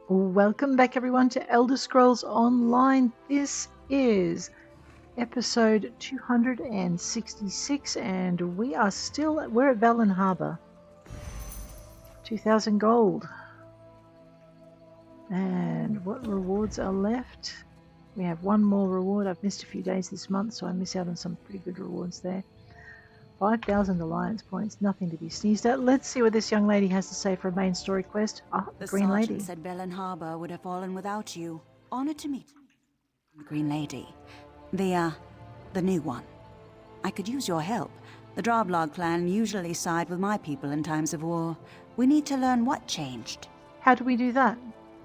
Welcome back everyone to Elder Scrolls Online. This is episode 266 and we're at Velyn Harbor. 2,000 gold. And what rewards are left? We have one more reward. I've missed a few days this month, so I miss out on some pretty good rewards there. 5,000 alliance points, nothing to be sneezed at. Let's see what this young lady has to say for a main story quest. The Green Lady. The sergeant said Velyn Harbor would have fallen without you. Honored to meet the Green Lady. The new one. I could use your help. The Drublog clan usually side with my people in times of war. We need to learn what changed. How do we do that?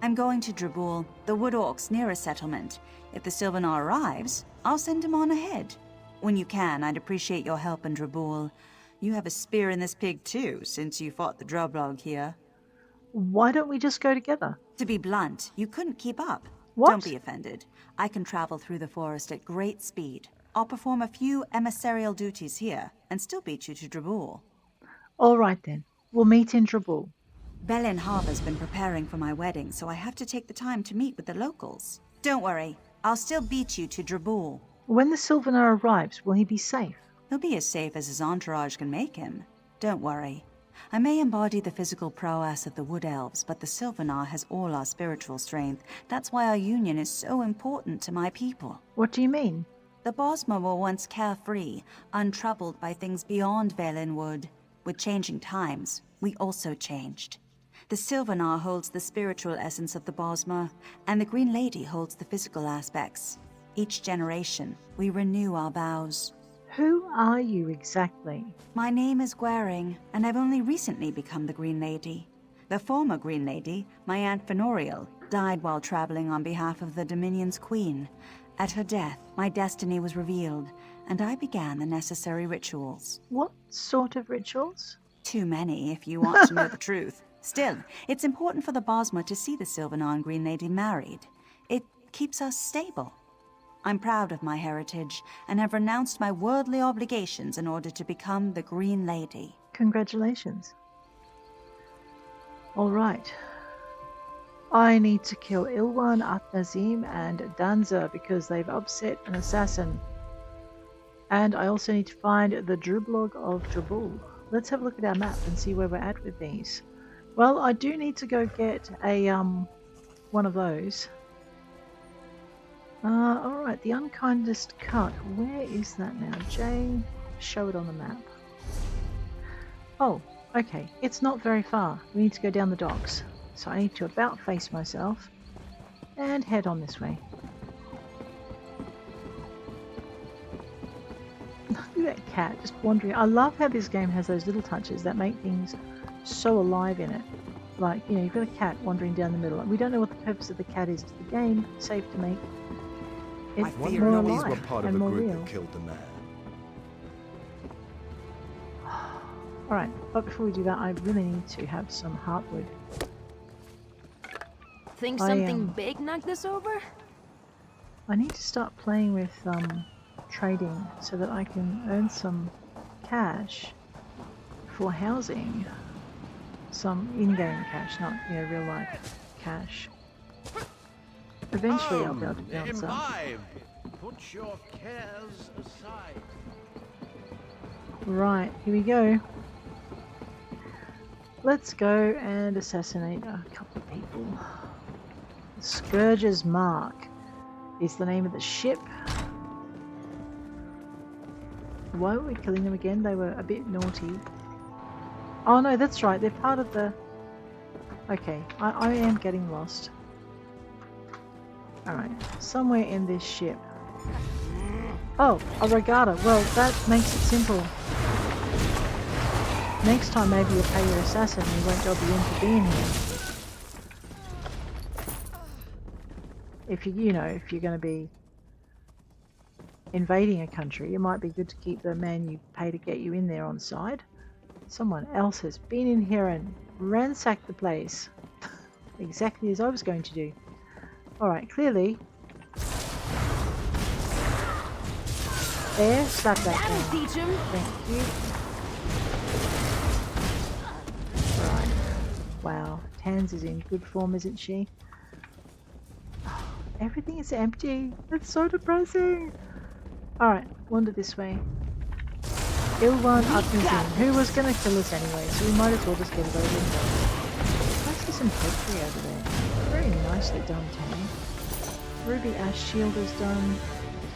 I'm going to Dra'bul, the Wood Orcs' nearest settlement. If the Sylvanar arrives, I'll send him on ahead. When you can, I'd appreciate your help in Dra'bul. You have a spear in this pig too, since you fought the Drublog here. Why don't we just go together? To be blunt, you couldn't keep up. What? Don't be offended. I can travel through the forest at great speed. I'll perform a few emissarial duties here, and still beat you to Dra'bul. All right then. We'll meet in Dra'bul. Velyn Harbor's been preparing for my wedding, so I have to take the time to meet with the locals. Don't worry, I'll still beat you to Dra'bul. When the Sylvanar arrives, will he be safe? He'll be as safe as his entourage can make him. Don't worry. I may embody the physical prowess of the Wood Elves, but the Sylvanar has all our spiritual strength. That's why our union is so important to my people. What do you mean? The Bosmer were once carefree, untroubled by things beyond Valenwood. With changing times, we also changed. The Sylvanar holds the spiritual essence of the Bosmer, and the Green Lady holds the physical aspects. Each generation, we renew our vows. Who are you exactly? My name is Gwaring, and I've only recently become the Green Lady. The former Green Lady, my Aunt Mariel, died while traveling on behalf of the Dominion's Queen. At her death, my destiny was revealed, and I began the necessary rituals. What sort of rituals? Too many, if you want to know the truth. Still, it's important for the Bosmer to see the Sylvanar and Green Lady married. It keeps us stable. I'm proud of my heritage, and have renounced my worldly obligations in order to become the Green Lady. Congratulations. All right. I need to kill Ilwan, Atnazim, and Danza because they've upset an assassin. And I also need to find the Drublog of Dra'bul. Let's have a look at our map and see where we're at with these. Well, I do need to go get a one of those. Alright, the Unkindest Cut. Where is that now? Jay, show it on the map. Oh, okay. It's not very far. We need to go down the docks. So I need to about face myself and head on this way. Look at that cat just wandering. I love how this game has those little touches that make things so alive in it. Like, you know, you've got a cat wandering down the middle. We don't know what the purpose of the cat is to the game. Safe to make it I fear more these alive were part of and a more group real. that killed the man. Alright, but before we do that, I really need to have some heartwood. Think something big knocked this over? I need to start playing with trading so that I can earn some cash for housing. Some in-game cash, not, you know, real life cash. Eventually I'll be able to build some. Put your cares aside. Right, here we go. Let's go and assassinate a couple of people. The Scourge's Mark is the name of the ship. Why were we killing them again? They were a bit naughty. Oh no, that's right, they're part of the... Okay, I am getting lost. Alright, somewhere in this ship. Oh, a regatta. Well, that makes it simple. Next time maybe you'll pay your assassin and he won't dob you in for being here. If you know, if you're going to be invading a country, it might be good to keep the man you pay to get you in there on side. Someone else has been in here and ransacked the place. Exactly as I was going to do. Alright, clearly. There, slap that down. Teach him. Thank you. Right. Wow, Tans is in good form, isn't she? Everything is empty. It's so depressing. Alright, wander this way. Ilwan Atnazim, who was going to kill us anyway, so we might as well just get it over with. I see some poetry over there. Very nicely done, Tam. Ruby Ash Shield is done.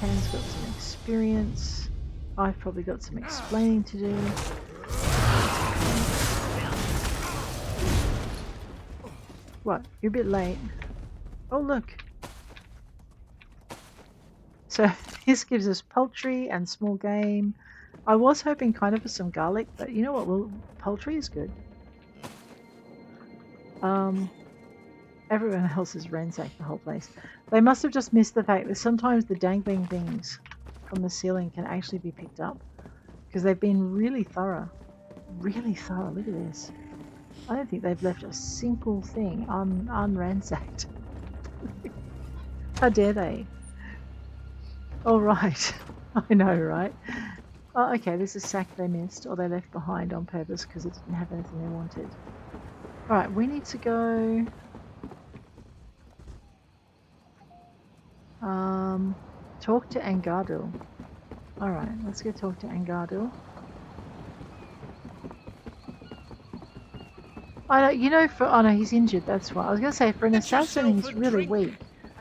Tam's got some experience. I've probably got some explaining to do. What? You're a bit late. Oh, look. So this gives us poultry and small game. I was hoping kind of for some garlic, but you know what? Well, poultry is good. Everyone else has ransacked the whole place. They must have just missed the fact that sometimes the dangling things from the ceiling can actually be picked up, because they've been really thorough. Really thorough. Look at this. I don't think they've left a single thing unransacked. How dare they? Oh, right. I know, right? Oh, okay, there's a sack they missed, or they left behind on purpose because it didn't have anything they wanted. Alright, we need to go... talk to Angardil. Alright, let's go talk to Angardil. You know, oh no, he's injured, that's why. I was going to say, for an assassin, he's really weak.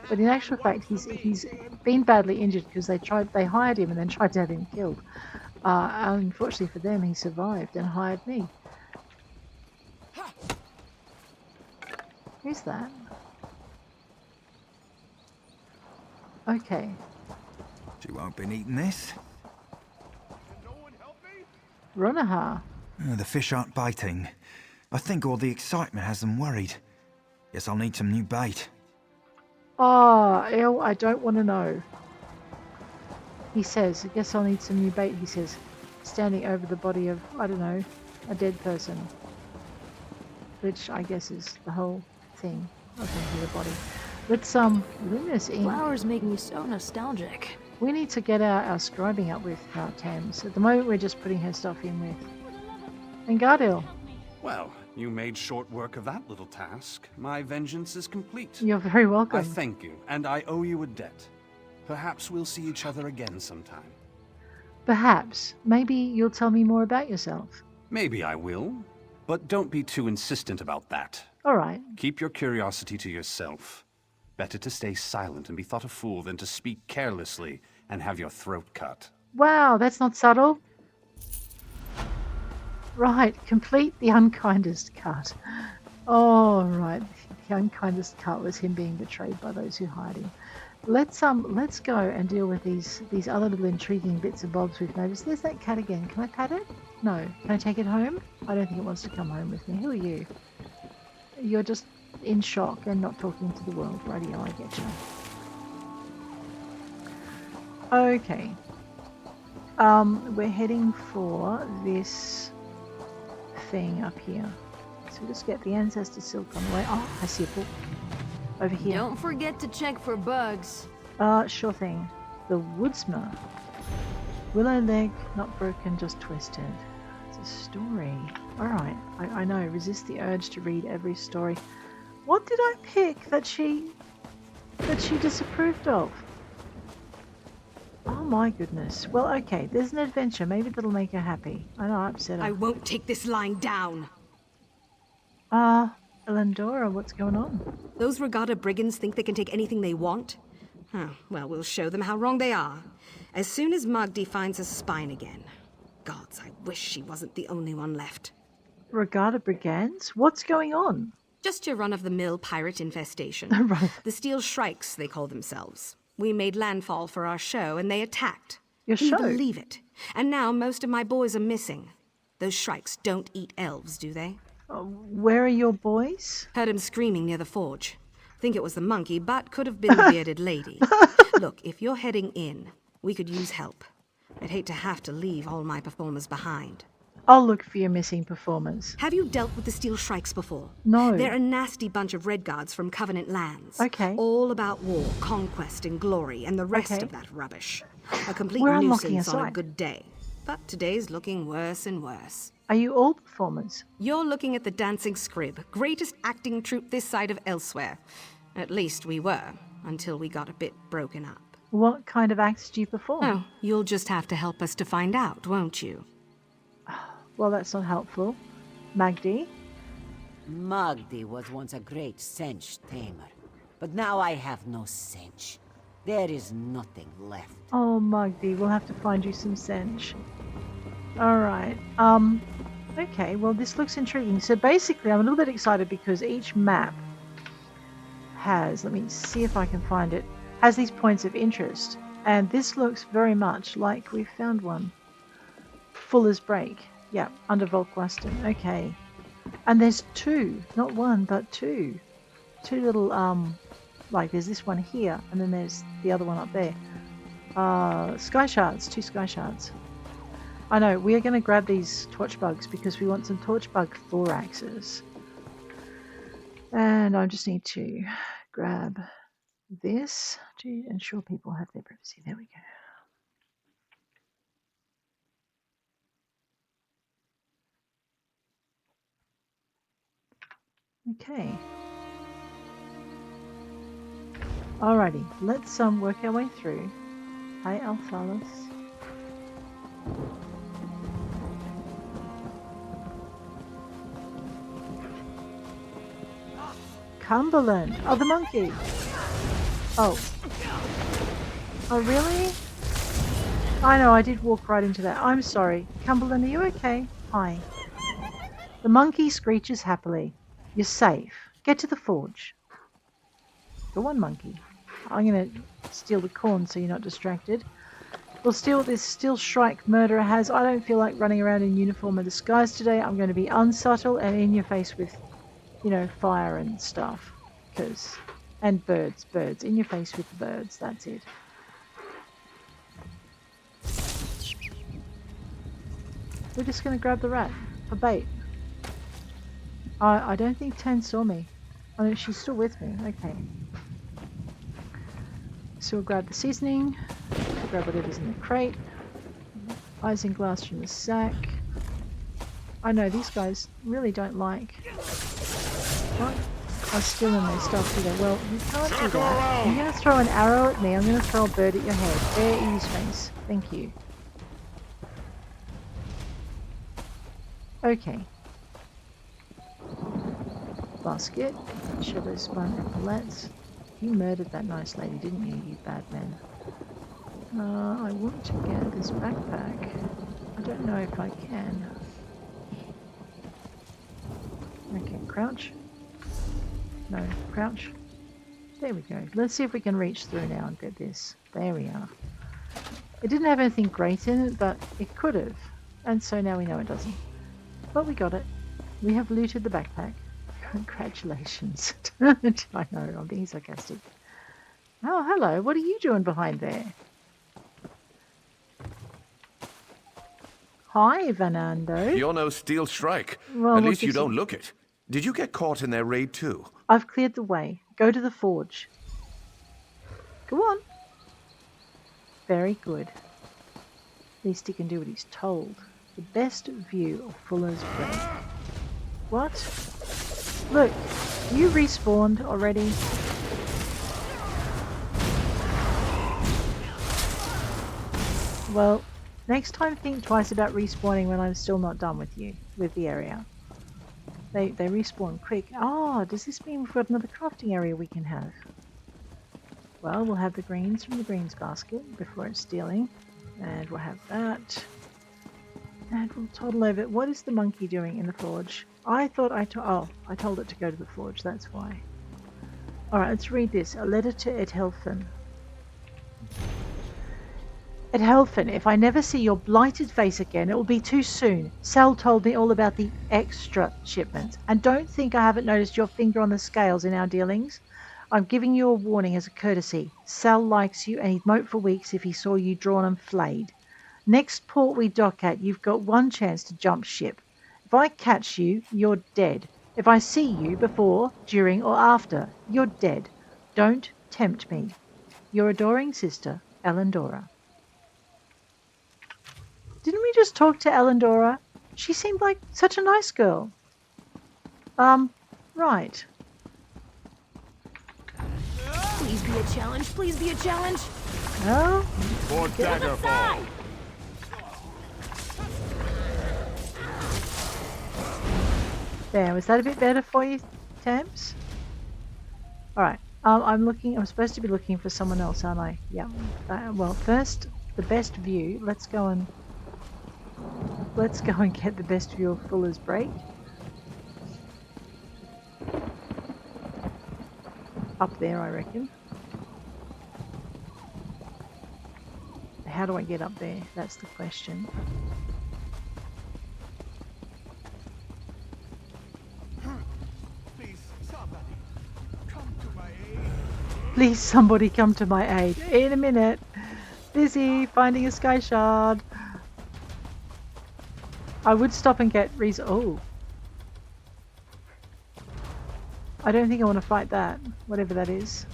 But in actual fact, he's been badly injured because they hired him and then tried to have him killed. Unfortunately for them, he survived and hired me. Who's that? Okay. She won't be eating this. Can no one help me? Ronaha. The fish aren't biting. I think all the excitement has them worried. Guess I'll need some new bait. Oh, ew, I don't want to know. He says, I guess I'll need some new bait, he says, standing over the body of, I don't know, a dead person. Which I guess is the whole thing of the body. Let's bring this in. Flowers make me so nostalgic. We need to get our scribing up with Tams. At the moment we're just putting her stuff in with Angardil. Well, you made short work of that little task. My vengeance is complete. You're very welcome. I thank you, and I owe you a debt. Perhaps we'll see each other again sometime. Perhaps. Maybe you'll tell me more about yourself. Maybe I will, but don't be too insistent about that. All right. Keep your curiosity to yourself. Better to stay silent and be thought a fool than to speak carelessly and have your throat cut. Wow, that's not subtle. Right, complete the unkindest cut. Oh, right. The unkindest cut was him being betrayed by those who hired him. Let's go and deal with these other little intriguing bits and bobs we've noticed. There's that cat again. Can I pat it? No. Can I take it home? I don't think it wants to come home with me. Who are you? You're just in shock and not talking to the world. Radio, I get you. Okay. We're heading for this thing up here. So we just get the Ancestor Silk on the way. Oh, I see a book. Over here. Don't forget to check for bugs. Sure thing. The Woodsman. Willow leg, not broken, just twisted. It's a story. Alright, I know. Resist the urge to read every story. What did I pick that she disapproved of? Oh my goodness. Well, okay, there's an adventure. Maybe that'll make her happy. I know I upset her. I won't take this lying down. Elendora, what's going on? Those Regatta brigands think they can take anything they want? Well, we'll show them how wrong they are. As soon as Magdi finds her spine again. Gods, I wish she wasn't the only one left. Regatta brigands? What's going on? Just your run-of-the-mill pirate infestation. Right. The Steel Shrikes, they call themselves. We made landfall for our show, and they attacked. Your Can you show? believe it? And now most of my boys are missing. Those Shrikes don't eat elves, do they? Where are your boys? Heard him screaming near the forge. Think it was the monkey, but could have been the bearded lady. Look, if you're heading in, we could use help. I'd hate to have to leave all my performers behind. I'll look for your missing performers. Have you dealt with the Steel Shrikes before? No. They're a nasty bunch of Redguards from Covenant lands. Okay. All about war, conquest, and glory, and the rest Okay. of that rubbish. A complete We're unlocking nuisance a on a site. good day. But today's looking worse and worse. Are you all performers? You're looking at the Dancing Scrib, greatest acting troupe this side of elsewhere. At least we were. until we got a bit broken up. What kind of acts do you perform? Oh, you'll just have to help us to find out, won't you? Well, that's not helpful. Magdi? Magdi was once a great cinch tamer, but now I have no cinch. There is nothing left. Oh, Magdi, we'll have to find you some sench. Alright, okay, well this looks intriguing. So basically I'm a little bit excited because each map has, let me see if I can find it, has these points of interest. And this looks very much like we found one. Fuller's Break. Yeah, under Volkwaston. Okay. And there's two, not one, but two. Two little, like there's this one here, and then there's the other one up there. Skyshards, two Skyshards. I know, we are going to grab these torchbugs because we want some torchbug thoraxes. And I just need to grab this to ensure people have their privacy. There we go. Okay. Alrighty, let's work our way through. Hi, Alphalis. Cumberland! Oh, the monkey! Oh. Oh, really? I know, I did walk right into that. I'm sorry. Cumberland, are you okay? Hi. The monkey screeches happily. You're safe. Get to the forge. Go on, monkey. I'm going to steal the corn so you're not distracted. We'll steal what this Steel Shrike murderer has. I don't feel like running around in uniform or disguise today. I'm going to be unsubtle and in your face with, you know, fire and stuff. And birds. In your face with the birds. That's it. We're just going to grab the rat for bait. I don't think Tan saw me. Oh no, she's still with me. Okay. So we'll grab the seasoning. We'll grab whatever's in the crate. Isinglass from the sack. I know, these guys really don't like... What? I steal in their stuff, do they? Well, you can't do that. You're going to throw an arrow at me, I'm going to throw a bird at your head. There, ease face. Thank you. Okay. Basket. Sugar spun epaulets. You murdered that nice lady, didn't you, you bad man? I want to get this backpack. I don't know if I can. Okay, crouch. No, crouch. There we go. Let's see if we can reach through now and get this. There we are. It didn't have anything great in it, but it could have. And so now we know it doesn't. But we got it. We have looted the backpack. Congratulations. I know, I'm being sarcastic. Oh, hello. What are you doing behind there? Hi, Vanando. You're no Steel Shrike. Well, At least you don't look it. Did you get caught in their raid too? I've cleared the way. Go to the forge. Go on. Very good. At least he can do what he's told. The best view of Fuller's Break. What? Look, you respawned already. Well, next time think twice about respawning when I'm still not done with you, with the area. They respawn quick. Oh, does this mean we've got another crafting area we can have? Well, we'll have the greens from the greens basket before it's stealing. And we'll have that. And we'll toddle over. What is the monkey doing in the forge? I thought I told it to go to the forge, that's why. Alright, let's read this. A letter to Edhelfin. Edhelfin, if I never see your blighted face again, it will be too soon. Sal told me all about the extra shipments. And don't think I haven't noticed your finger on the scales in our dealings. I'm giving you a warning as a courtesy. Sal likes you and he'd mope for weeks if he saw you drawn and flayed. Next port we dock at, you've got one chance to jump ship. If I catch you, you're dead. If I see you before, during or after, you're dead. Don't tempt me. Your adoring sister, Elendora. Didn't we just talk to Elendora? She seemed like such a nice girl. Right. Please be a challenge. Please be a challenge. No? For Daggerfall. There, was that a bit better for you, Tams? Alright, I'm supposed to be looking for someone else, aren't I? Yeah. Well, first, the best view. Let's go and get the best view of Fuller's Break. Up there, I reckon. How do I get up there? That's the question. Please, somebody come to my aid. In a minute. Busy finding a Skyshard. I would stop and get Oh. I don't think I want to fight that. Whatever that is.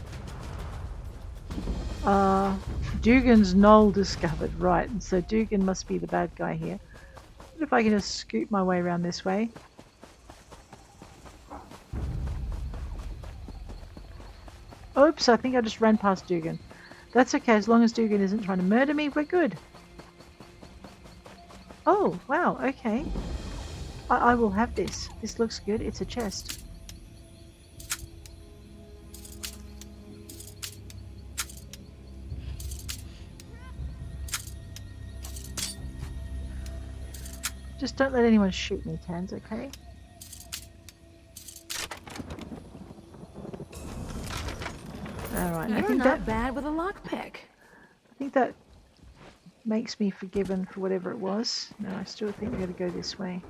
Dugan's Knoll discovered. Right, and so Dugan must be the bad guy here. What if I can just scoot my way around this way? Oops, I think I just ran past Dugan. That's okay, as long as Dugan isn't trying to murder me, we're good. Oh, wow, okay. I will have this. This looks good. It's a chest. Just don't let anyone shoot me, Tans, okay? Alright, I You're think not bad with a lockpick. I think that makes me forgiven for whatever it was. No, I still think we're going to go this way.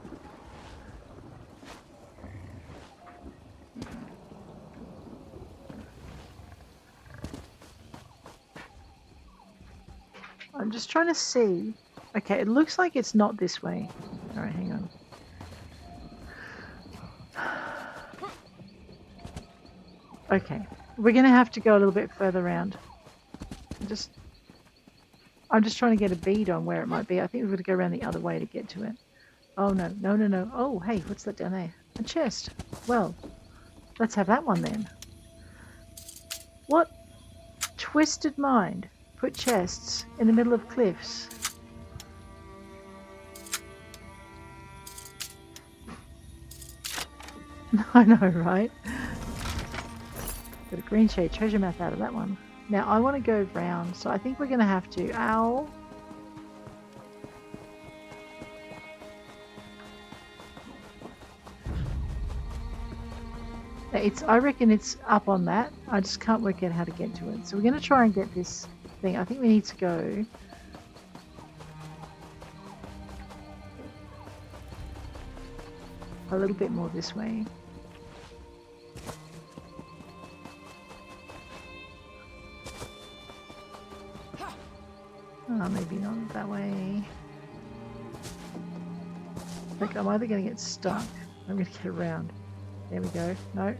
I'm just trying to see. Okay, it looks like it's not this way. Alright, hang on. Okay, we're going to have to go a little bit further around. I'm just trying to get a bead on where it might be. I think we're going to go around the other way to get to it. Oh, no, no, no, no. Oh, hey, what's that down there? A chest. Well, let's have that one then. What twisted mind put chests in the middle of cliffs? I know, right? Got a green shade treasure map out of that one. Now I want to go round, so I think we're going to have to. Ow! I reckon it's up on that. I just can't work out how to get to it. So we're going to try and get this thing. I think we need to go. A little bit more this way. Oh, maybe not that way. I think I'm either going to get stuck. I'm going to get around. There we go. No.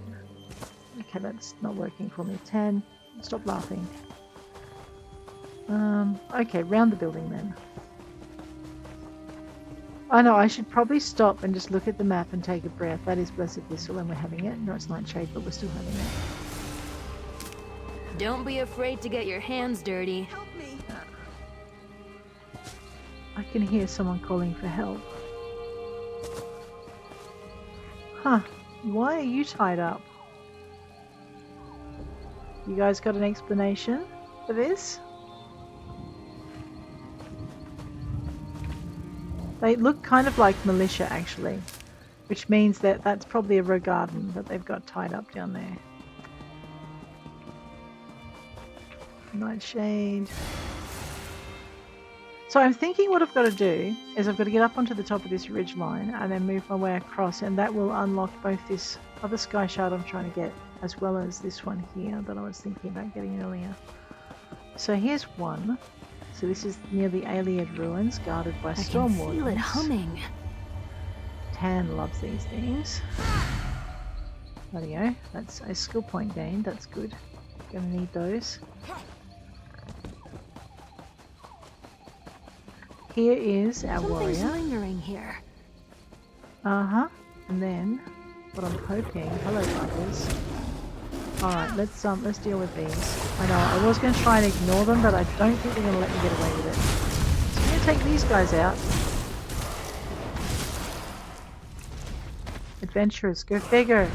Okay, that's not working for me. 10. Stop laughing. Okay, round the building then. I know, I should probably stop and just look at the map and take a breath. That is Blessed Thistle and we're having it. No, it's Nightshade, but we're still having it. Don't be afraid to get your hands dirty. Help me. I can hear someone calling for help. Huh. Why are you tied up? You guys got an explanation for this? They look kind of like militia, actually. Which means that that's probably a Rogarden that they've got tied up down there. Nightshade. So I'm thinking what I've got to do is I've got to get up onto the top of this ridge line and then move my way across, and that will unlock both this other Skyshard I'm trying to get as well as this one here that I was thinking about getting earlier. So here's one. So this is near the Ayleid ruins, guarded by Stormwardens. I can feel it humming. Tan loves these things. There we go. That's a skill point gained. That's good. Gonna need those. Here is our warrior. Something's lingering here. Uh-huh. And then, what I'm hoping... Hello, buggers. Alright, let's deal with these. I know, I was going to try and ignore them, but I don't think they're going to let me get away with it. So I'm going to take these guys out. Adventurers, go figure!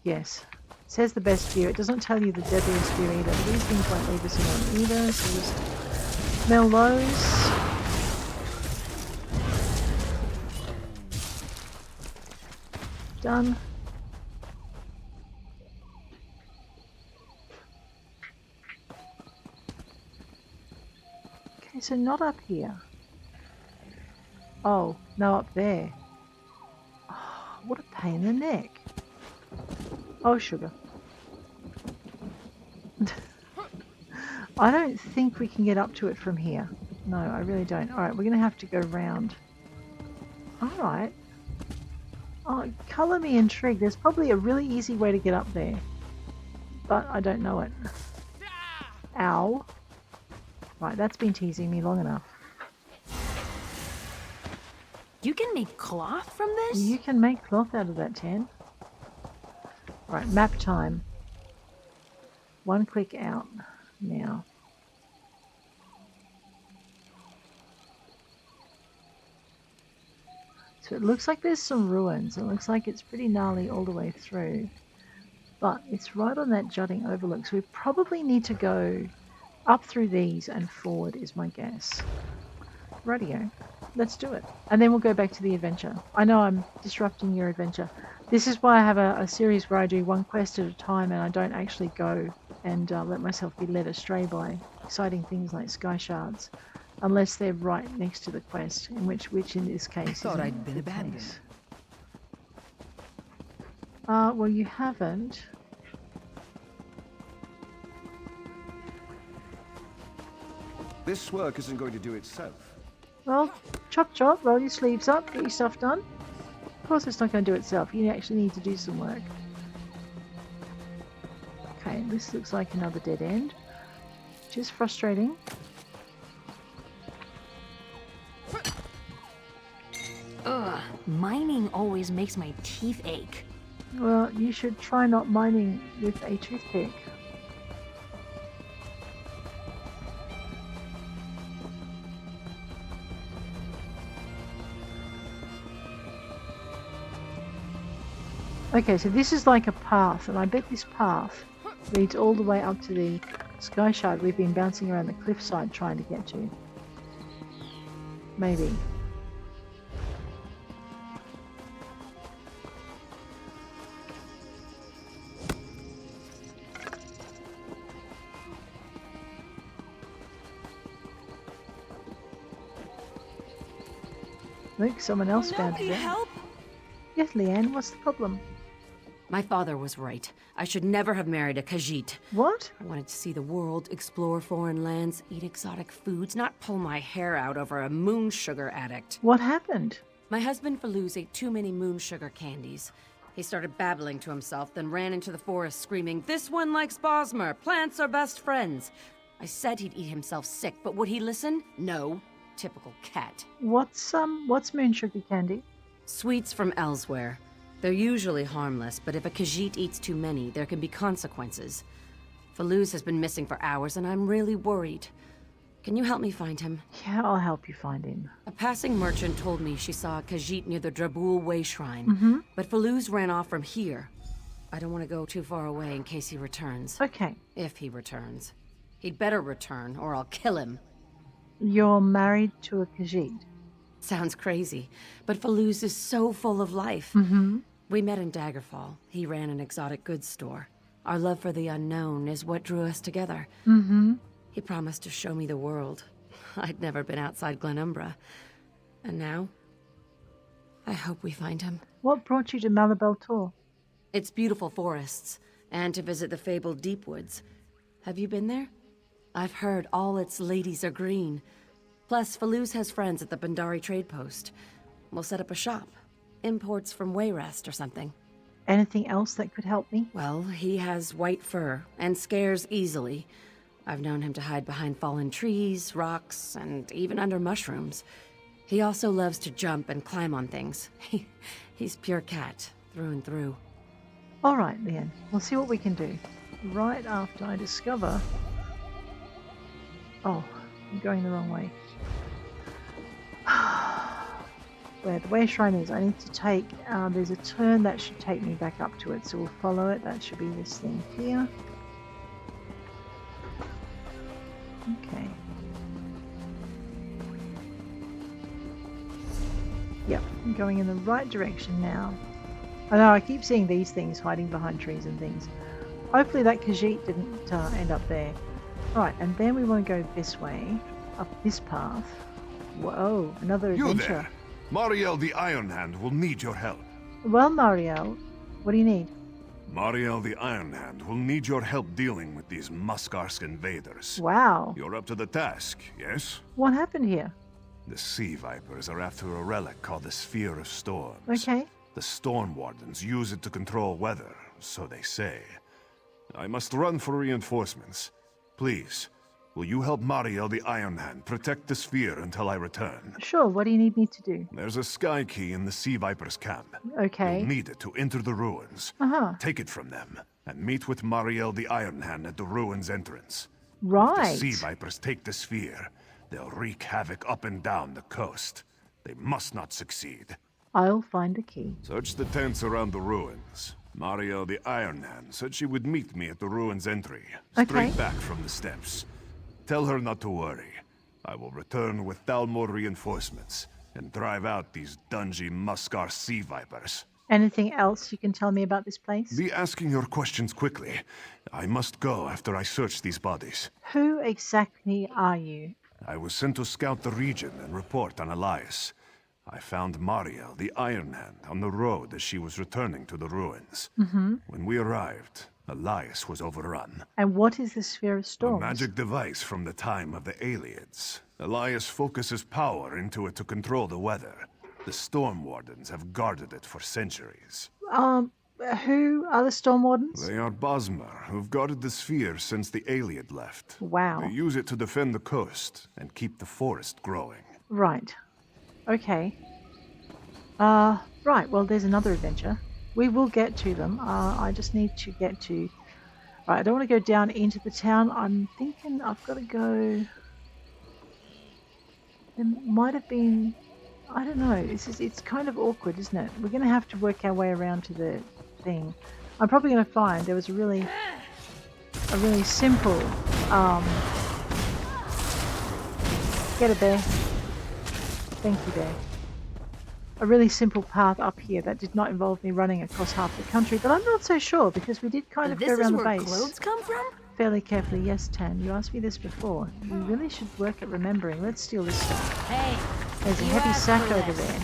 Yes. It says the best view. It doesn't tell you the deadliest view either. These things won't leave us alone either, so just smell those. Done. Okay, so not up here. Oh, no, up there. Oh, what a pain in the neck. Oh, sugar. I don't think we can get up to it from here. No, I really don't. Alright, we're going to have to go round. Alright. Oh, colour me intrigued. There's probably a really easy way to get up there. But I don't know it. Ow. Right, that's been teasing me long enough. You can make cloth from this? You can make cloth out of that, Tan. Right, map time. One click out now. So it looks like there's some ruins. It looks like it's pretty gnarly all the way through. But it's right on that jutting overlook. So we probably need to go up through these and forward is my guess. Rightio. Let's do it. And then we'll go back to the adventure. I know I'm disrupting your adventure. This is why I have a series where I do one quest at a time and I don't actually go and let myself be led astray by exciting things like Skyshards. Unless they're right next to the quest, in which in this case I thought I'd been abandoned. Well, you haven't. This work isn't going to do itself. Well, chop chop, roll your sleeves up, get your stuff done. Of course it's not going to do itself, you actually need to do some work. Okay, this looks like another dead end, which is frustrating. Ugh, mining always makes my teeth ache. Well, you should try not mining with a toothpick. Okay, so this is like a path, and I bet this path leads all the way up to the Skyshard we've been bouncing around the cliffside trying to get to. Maybe. Look, someone else found it. Help! Yes, Leanne, what's the problem? My father was right. I should never have married a khajit. What? I wanted to see the world, explore foreign lands, eat exotic foods, not pull my hair out over a moon sugar addict. What happened? My husband Faluz ate too many moon sugar candies. He started babbling to himself, then ran into the forest screaming, "This one likes Bosmer! Plants are best friends!" I said he'd eat himself sick, but would he listen? No. Typical cat. What's moon sugar candy? Sweets from elsewhere. They're usually harmless, but if a khajit eats too many, there can be consequences. Faluz has been missing for hours, and I'm really worried. Can you help me find him? Yeah, I'll help you find him. A passing merchant told me she saw a khajit near the Dra'bul way shrine, but Faluz ran off from here. I don't want to go too far away in case he returns. Okay. If he returns. He'd better return, or I'll kill him. You're married to a khajit? Sounds crazy, but Faluz is so full of life. We met in Daggerfall. He ran an exotic goods store. Our love for the unknown is what drew us together. He promised to show me the world. I'd never been outside Glenumbra. And now, I hope we find him. What brought you to Malabal Tor? It's beautiful forests, and to visit the fabled deep woods. Have you been there? I've heard all its ladies are green. Plus, Faluz has friends at the Bandari trade post. We'll set up a shop. Imports from Wayrest or something. Anything else that could help me? Well, he has white fur, and scares easily. I've known him to hide behind fallen trees, rocks, and even under mushrooms. He also loves to jump and climb on things. He's pure cat, through and through. Alright, Leanne. We'll see what we can do. Right after I discover... Oh, I'm going the wrong way. Where the way shrine is, I need to take... there's a turn that should take me back up to it, so we'll follow it. That should be this thing here. Okay. Yep, I'm going in the right direction now. I know, I keep seeing these things hiding behind trees and things. Hopefully that khajit didn't end up there. Right, and then we want to go this way, up this path. Whoa, another You adventure. there! Mariel the Ironhand will need your help. Well, Mariel, what do you need? Mariel the Ironhand will need your help dealing with these Muskarsk invaders. Wow. You're up to the task, yes? What happened here? The Sea Vipers are after a relic called the Sphere of Storms. Okay. The Stormwardens use it to control weather, so they say. I must run for reinforcements. Please, will you help Mariel the Ironhand protect the sphere until I return? Sure, what do you need me to do? There's a sky key in the Sea Vipers' camp. Okay. You'll need it to enter the ruins. Uh-huh. Take it from them, and meet with Mariel the Ironhand at the ruins entrance. Right. If the Sea Vipers take the sphere, they'll wreak havoc up and down the coast. They must not succeed. I'll find a key. Search the tents around the ruins. Mariel the Ironhand said she would meet me at the ruins entry, straight Okay. back from the steps. Tell her not to worry. I will return with Dalmor reinforcements and drive out these dungy Muskar sea vipers. Anything else you can tell me about this place? Be asking your questions quickly. I must go after I search these bodies. Who exactly are you? I was sent to scout the region and report on Elias. I found Mariel, the Ironhand, on the road as she was returning to the ruins. When we arrived, Elias was overrun. And what is the Sphere of A Storms? magic device from the time of the Ayleids. Elias focuses power into it to control the weather. The Stormwardens have guarded it for centuries. Who are the Stormwardens? They are Bosmer, who've guarded the sphere since the Ayleid left. Wow. They use it to defend the coast and keep the forest growing. Right. Okay. Right, well, there's another adventure. We will get to them. I just need to get to... Right, I don't want to go down into the town. I'm thinking I've got to go... There might have been... I don't know. It's kind of awkward, isn't it? We're going to have to work our way around to the thing. I'm probably going to find there was a really simple... Get it there. Thank you, there. A really simple path up here that did not involve me running across half the country, but I'm not so sure because we did kind of go around the base. This is where clothes come from? Fairly carefully. Yes, Tan, you asked me this before. You really should work at remembering. Let's steal this stuff. Hey, There's a you heavy asked sack for over this. there.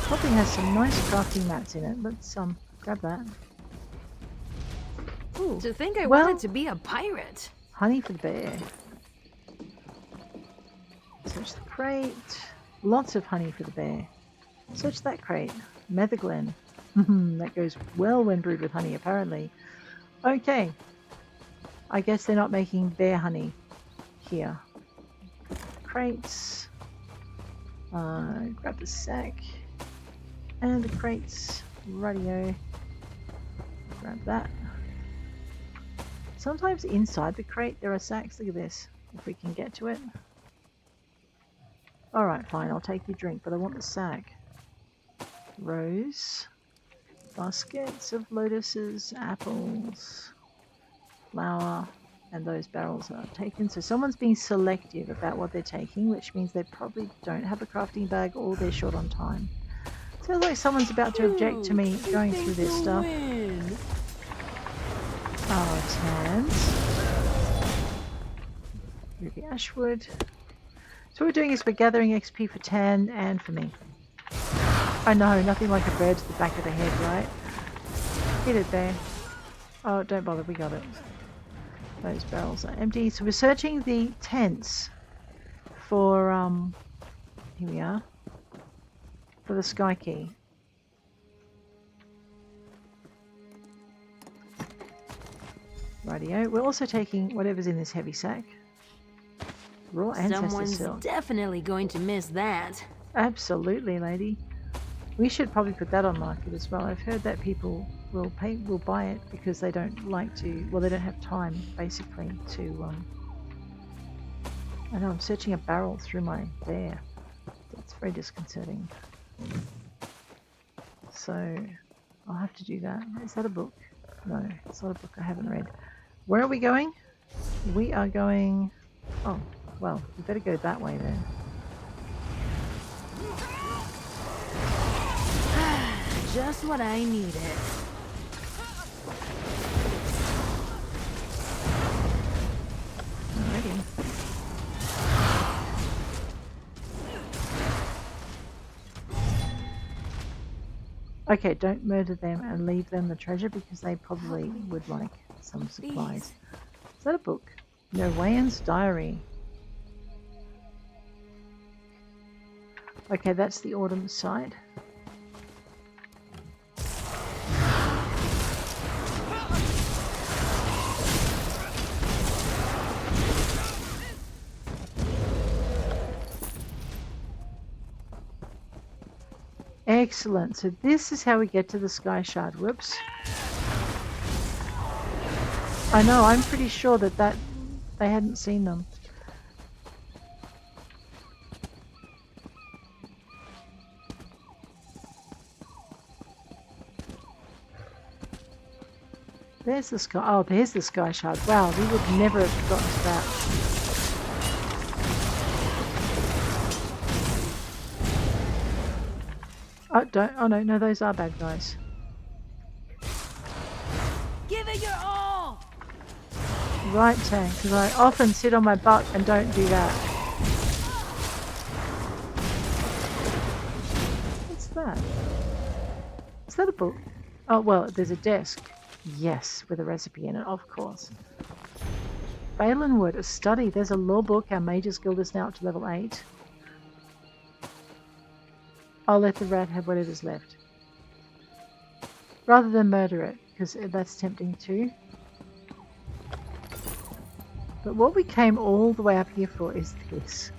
Probably has some nice crafting mats in it. Let's grab that. Ooh, To think I well, wanted to be a pirate. honey for the bear. Search the crate. Lots of honey for the bear. Search that crate. Metherglen. That goes well when brewed with honey, apparently. Okay. I guess they're not making bear honey here. Crates. Grab the sack. And the crates. Radio. Grab that. Sometimes inside the crate there are sacks. Look at this. If we can get to it. Alright, fine, I'll take your drink, but I want the sack. Rose. Baskets of lotuses, apples, flour, and those barrels are taken. So someone's being selective about what they're taking, which means they probably don't have a crafting bag or they're short on time. Sounds like someone's about to object to me going through this stuff. Tans. Ruby Ashwood. So what we're doing is we're gathering XP for Tan and for me. I know, nothing like a bird to the back of the head, right? Get it there. Oh, don't bother, we got it. Those barrels are empty. So we're searching the tents for, here we are, for the sky key. Rightio. We're also taking whatever's in this heavy sack. Raw ancestor Someone's silk. definitely going to miss that. Absolutely, lady. We should probably put that on market as well. I've heard that people will buy it because they don't like to. Well, they don't have time, basically, to. I know I'm searching a barrel through my bear. That's very disconcerting. So I'll have to do that. Is that a book? No, it's not a book I haven't read. Where are we going? We are going... Oh, well, we better go that way then. Just what I needed. Alrighty. Okay, don't murder them and leave them the treasure because they probably would like some supplies. Is that a book? Nirwaen's Diary. Okay, that's the autumn side. Excellent. So this is how we get to the Skyshard. Whoops. I know, I'm pretty sure that they hadn't seen them. There's the sky. Oh, there's the Skyshard. Wow, we would never have gotten to that. Oh, don't. Oh no, those are bad guys. Give it your all! Right, Tank, because I often sit on my butt and don't do that. What's that? Is that a book? Oh, well, there's a desk. Yes, with a recipe in it, of course. Valenwood, a study. There's a law book. Our Mages Guild is now up to level 8. I'll let the rat have whatever's left. Rather than murder it, because that's tempting too. But what we came all the way up here for is this.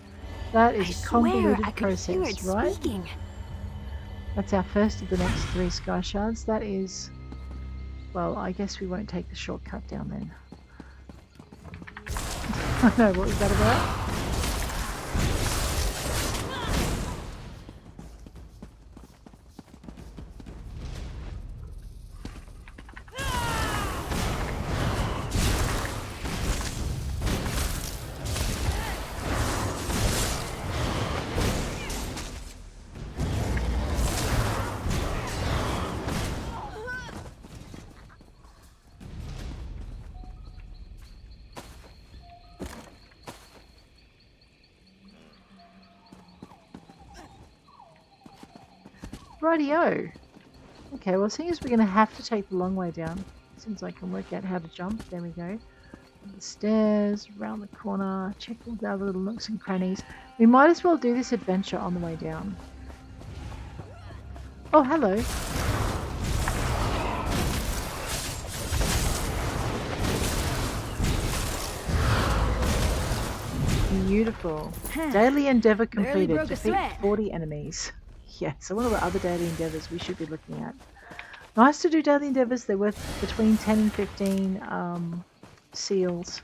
That is a convoluted process, right? Speaking. That's our first of the next 3 Skyshards. That is... Well, I guess we won't take the shortcut down then. I know, what was that about? Rightio. Okay, well, seeing as we're going to have to take the long way down, since I can work out how to jump, there we go. The stairs, around the corner, check all the other little nooks and crannies. We might as well do this adventure on the way down. Oh, hello. Beautiful. Daily endeavor completed. Defeat 40 enemies. Yes, I wonder what other daily endeavours we should be looking at. Nice to do daily endeavours. They're worth between 10 and 15 seals,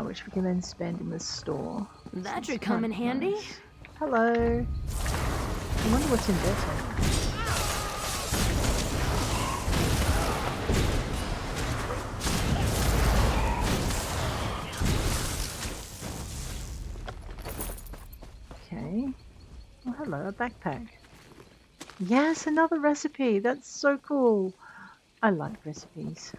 which we can then spend in the store. That should come in handy. Nice. Hello. I wonder what's in there. Okay. Oh, hello, a backpack. Yes, another recipe. That's so cool. I like recipes.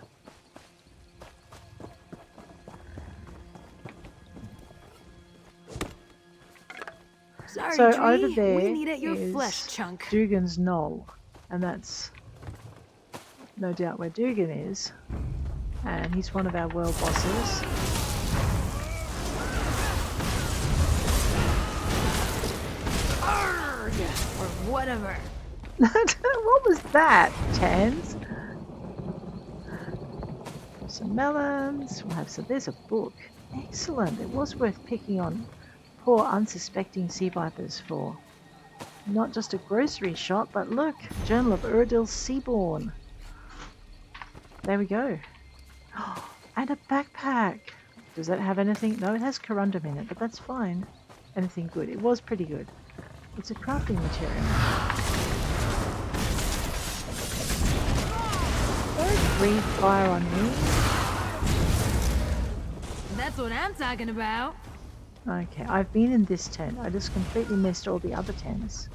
Sorry, So Dree, over there we need at your is flesh chunk. Dugan's Knoll, and that's no doubt where Dugan is, and he's one of our world bosses. Or whatever. What was that, Tans? Some melons. We'll have some. There's a book. Excellent. It was worth picking on poor unsuspecting sea vipers for. not just a grocery shop, but look, Journal of Uradil Seaborn. There we go. And a backpack. Does that have anything? No, it has corundum in it, but that's fine. Anything good? It was pretty good. It's a crafting material. Don't breathe fire on me. That's what I'm talking about. Okay, I've been in this tent. I just completely missed all the other tents.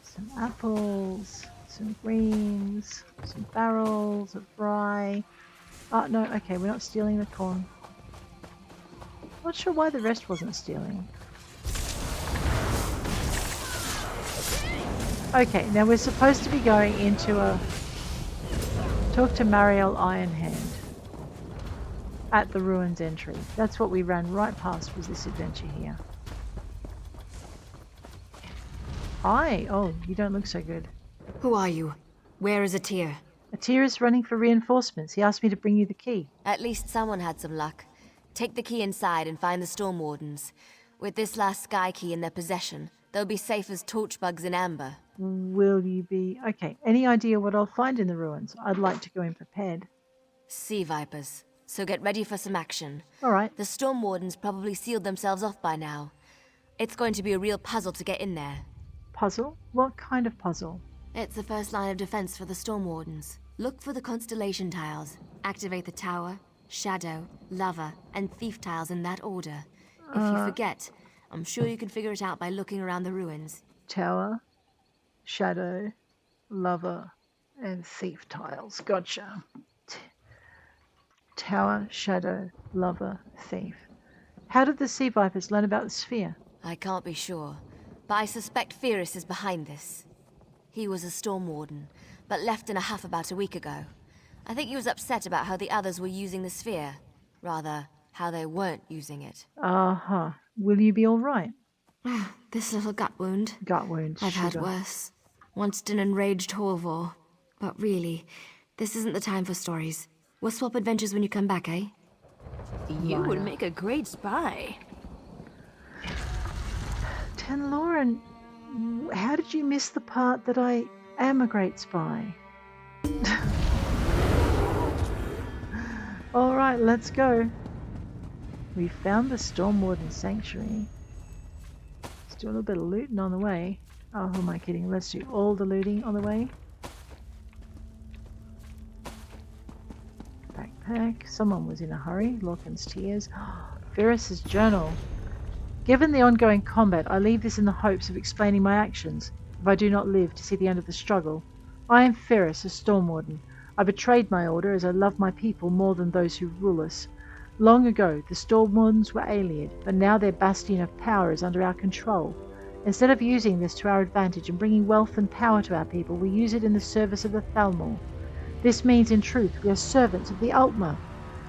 Some apples, some greens, some barrels of rye. Oh, no, okay, we're not stealing the corn. Not sure why the rest wasn't stealing. Okay, now we're supposed to be going into a... Talk to Mariel Ironhand at the ruins entry. That's what we ran right past, was this adventure here. Hi! Oh, you don't look so good. Who are you? Where is Atir? Atir is running for reinforcements. He asked me to bring you the key. At least someone had some luck. Take the key inside and find the Stormwardens. With this last sky key in their possession, they'll be safe as torchbugs in amber. Will you be... Okay, any idea what I'll find in the ruins? I'd like to go in prepared. Sea vipers. So get ready for some action. Alright. The Stormwardens probably sealed themselves off by now. It's going to be a real puzzle to get in there. Puzzle? What kind of puzzle? It's the first line of defense for the Stormwardens. Look for the constellation tiles. Activate the tower, shadow, lover, and thief tiles in that order. If you forget, I'm sure you can figure it out by looking around the ruins. Tower, shadow, lover, and thief tiles. Gotcha. Tower, shadow, lover, thief. How did the sea vipers learn about the sphere? I can't be sure, but I suspect Firras is behind this. He was a Stormwarden, but left in a huff about a week ago. I think he was upset about how the others were using the sphere. Rather, how they weren't using it. Uh-huh. Will you be alright? This little gut wound. Gut wound. I've had worse. Once an enraged Horvor. But really, this isn't the time for stories. We'll swap adventures when you come back, eh? You would make a great spy. Tenloran, how did you miss the part that I am a great spy? Alright, let's go. We found the Stormwarden Sanctuary. Let's do a little bit of looting on the way. Oh, who am I kidding? Let's do all the looting on the way. Backpack. Someone was in a hurry. Lorcan's Tears. Firras' journal. Given the ongoing combat, I leave this in the hopes of explaining my actions, if I do not live to see the end of the struggle. I am Firras, a Stormwarden. I betrayed my order as I love my people more than those who rule us. Long ago, the Stormwardens were Ayleid, but now their bastion of power is under our control. Instead of using this to our advantage and bringing wealth and power to our people, we use it in the service of the Thalmor. This means, in truth, we are servants of the Aldmeri.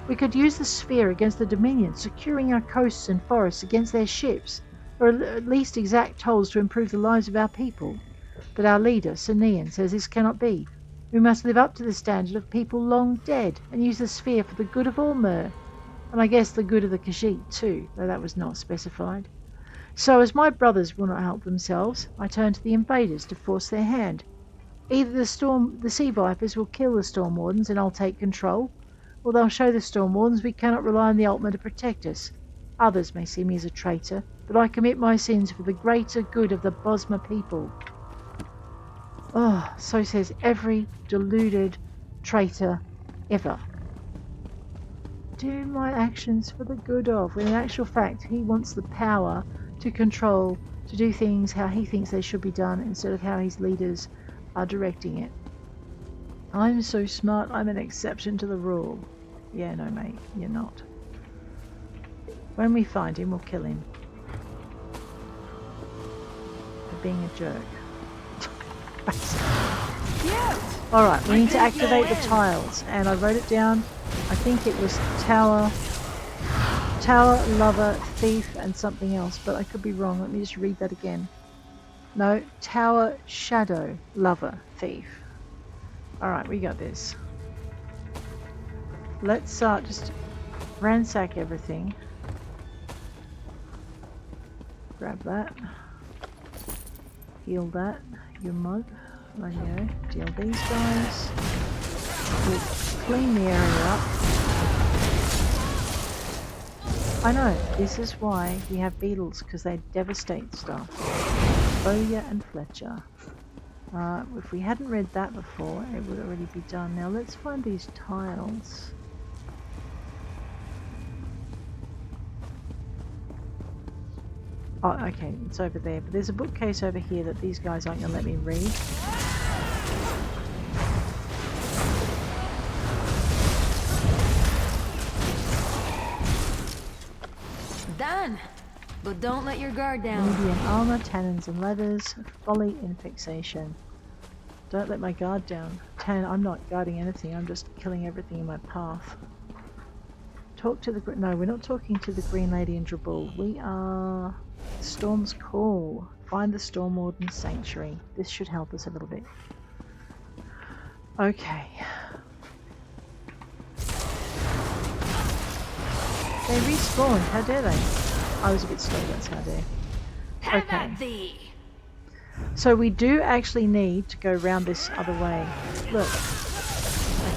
We could use the sphere against the Dominion, securing our coasts and forests against their ships, or at least exact tolls to improve the lives of our people. But our leader, Sinian, says this cannot be. We must live up to the standard of people long dead, and use the sphere for the good of all Mer. And I guess the good of the khajit too, though that was not specified. So as my brothers will not help themselves, I turn to the invaders to force their hand. Either the sea vipers will kill the Stormwardens and I'll take control, or they'll show the Stormwardens we cannot rely on the Altmer to protect us. Others may see me as a traitor, but I commit my sins for the greater good of the Bosmer people. Oh, so says every deluded traitor ever. Do my actions for the good of, when in actual fact he wants the power to control, to do things how he thinks they should be done instead of how his leaders are directing it. I'm so smart, I'm an exception to the rule. Yeah, no mate, you're not. When we find him, we'll kill him. For being a jerk. Alright, we need to activate the tiles, and I wrote it down. I think it was tower, lover, thief, and something else, but I could be wrong. Let me just read that again. No, tower, shadow, lover, thief. Alright, we got this. Let's just ransack everything. Grab that. Heal that. Your mug. Radio. Deal these guys. We'll clean the area up. I know, this is why we have beetles, because they devastate stuff. Bowyer and Fletcher. If we hadn't read that before, it would already be done. Now let's find these tiles. Oh, okay, it's over there. But there's a bookcase over here that these guys aren't going to let me read. Done! But don't let your guard down. Median armor, tannins and leathers, folly in fixation. Don't let my guard down. I'm not guarding anything, I'm just killing everything in my path. Talk to the... No, we're not talking to the Green Lady in Dra'bul. We are... Storm's Call. Find the Stormwarden Sanctuary. This should help us a little bit. Okay. They respawned, how dare they? I was a bit slow, that's how dare. Okay. So we do actually need to go round this other way. Look.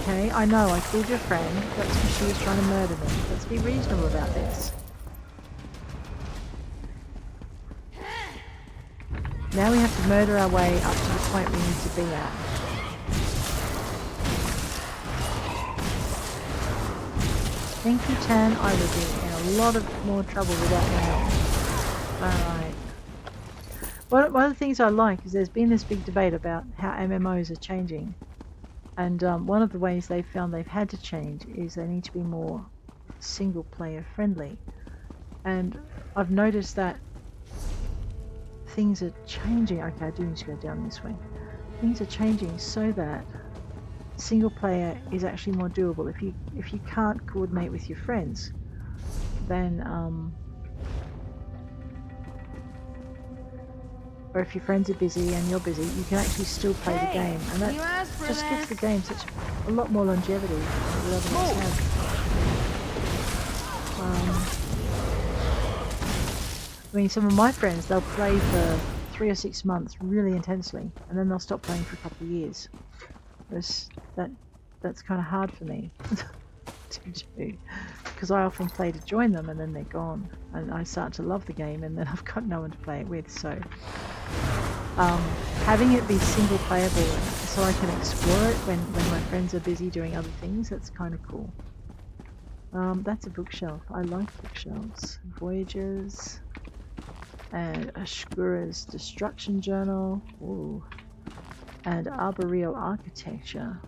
Okay, I know, I killed your friend. That's because she was trying to murder me. Let's be reasonable about this. Now we have to murder our way up to the point we need to be at. Thank you, Tan. I would be in a lot of more trouble without your help. Alright. One of the things I like is there's been this big debate about how MMOs are changing. And one of the ways they've found they've had to change is they need to be more single player friendly. And I've noticed that things are changing. Okay, I do need to go down this way. Things are changing so that single player is actually more doable. If you can't coordinate with your friends, then or if your friends are busy and you're busy, you can actually still play the game, and that just gives the game such a lot more longevity than it would otherwise have. I mean, some of my friends, they'll play for 3 or 6 months really intensely, and then they'll stop playing for a couple of years. That's kind of hard for me to do, because I often play to join them and then they're gone, and I start to love the game and then I've got no one to play it with. So having it be single playable so I can explore it when my friends are busy doing other things, that's kind of cool. That's a bookshelf. I like bookshelves. Voyages and Ashkura's Destruction Journal. Ooh. And Arboreal Architecture.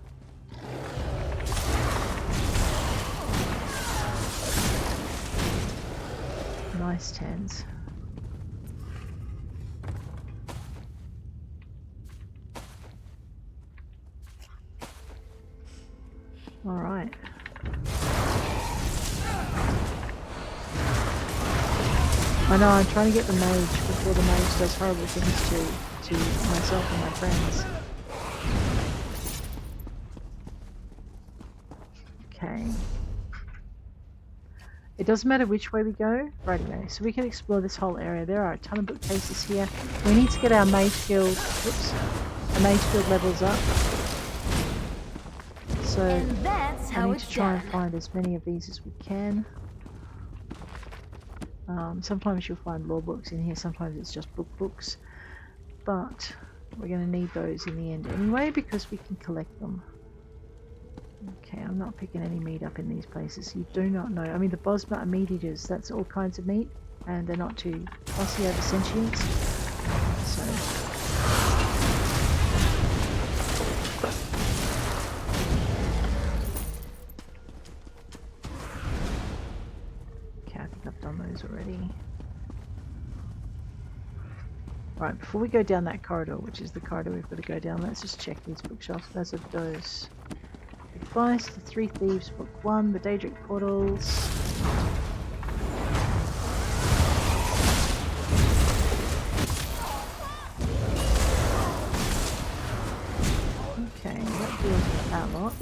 Nice tens. Alright. I know, I'm trying to get the mage before the mage does horrible things to myself and my friends. Okay. It doesn't matter which way we go. Rightio, so we can explore this whole area. There are a ton of bookcases here. We need to get our mage guild, our mage guild levels up. So I need to try and find as many of these as we can. Sometimes you'll find lore books in here, sometimes it's just books. But we're going to need those in the end anyway, because we can collect them. Okay, I'm not picking any meat up in these places. You do not know. I mean, the Bosma are meat eaters. That's all kinds of meat, and they're not too fussy over sentience. So, okay, I think I've done those already. Right, before we go down that corridor, which is the corridor we've got to go down, let's just check these bookshelves. Those are those. Advice, the Three Thieves, Book 1, the Daedric Portals. Okay, that deals with that lot.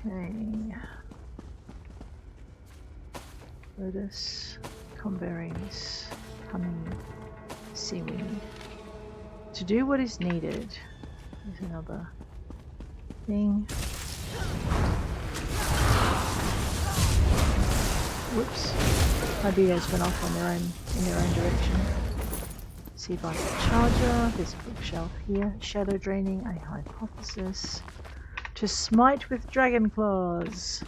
Okay. Lotus, comberries, honey, seaweed. To do what is needed. There's another thing. Whoops. My beers went off on their own in their own direction. Sea Viper Charger. There's a bookshelf here. Shadow Draining, a hypothesis. To smite with dragon claws.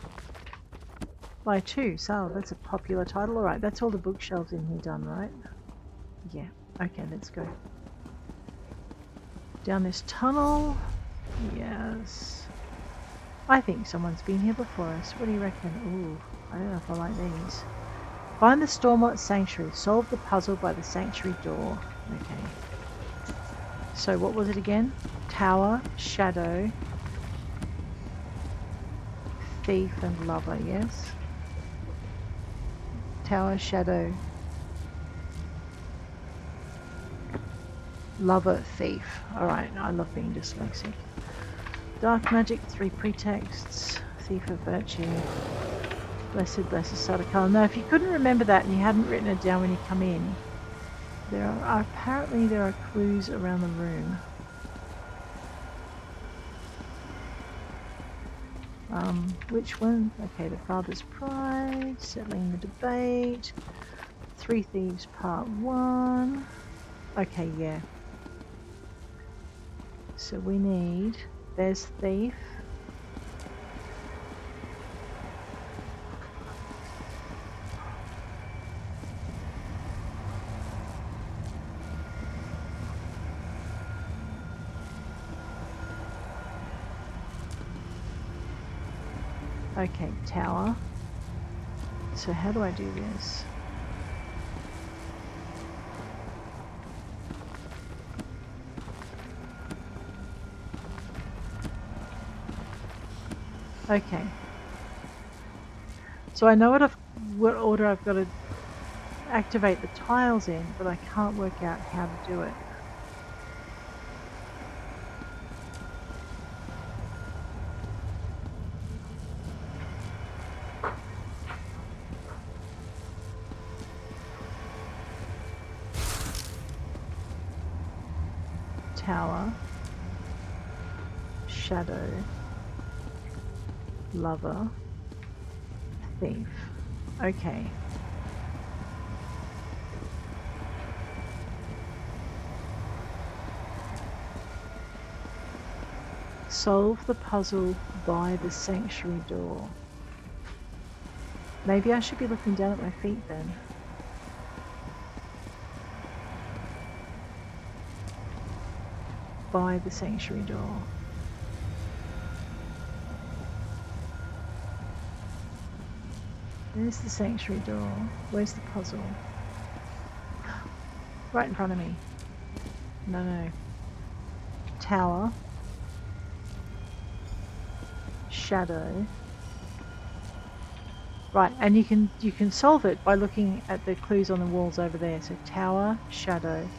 By 2. So that's a popular title. Alright, that's all the bookshelves in here done, right? Yeah. Okay, let's go. Down this tunnel. Yes. I think someone's been here before us. What do you reckon? Ooh, I don't know if I like these. Find the Stormward Sanctuary. Solve the puzzle by the sanctuary door. Okay. So what was it again? Tower, Shadow, Thief and Lover, yes? Tower, Shadow, Lover, Thief. Alright, I love being dyslexic. Dark Magic, 3 pretexts. Thief of Virtue. Blessed Sadakal. Now, if you couldn't remember that and you hadn't written it down when you come in, apparently there are clues around the room. Which one? Okay, the Father's Pride, Settling the Debate, 3 Thieves Part 1. Okay, yeah. So we need, there's Thief. Okay, tower. So how do I do this? Okay. So I know what order I've got to activate the tiles in, but I can't work out how to do it. Tower, Shadow, Lover, Thief. Okay. Solve the puzzle by the sanctuary door. Maybe I should be looking down at my feet then. By the sanctuary door. There's the sanctuary door. Where's the puzzle? Right in front of me. No. Tower. Shadow. Right, and you can solve it by looking at the clues on the walls over there. So tower, shadow.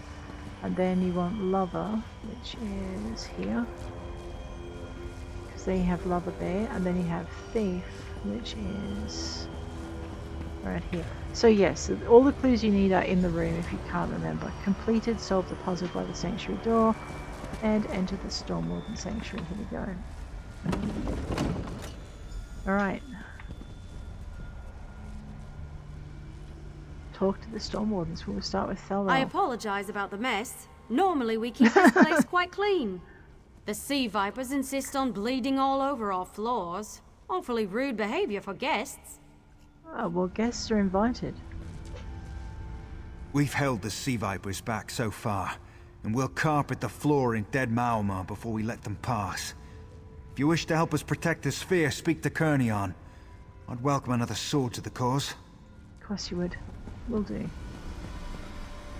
And then you want Lover, which is here. Because then you have Lover there. And then you have Thief, which is right here. So yes, all the clues you need are in the room if you can't remember. Completed, solve the puzzle by the sanctuary door, and enter the Stormwarden sanctuary. Here we go. Alright. Talk to the Stormwardens. We'll start with Thelrel. I apologize about the mess. Normally we keep this place quite clean. The sea vipers insist on bleeding all over our floors. Awfully rude behavior for guests. Oh, well, guests are invited. We've held the sea vipers back so far, and we'll carpet the floor in dead Maomar before we let them pass. If you wish to help us protect the sphere, speak to Kernion. I'd welcome another sword to the cause. Of course you would. Will do.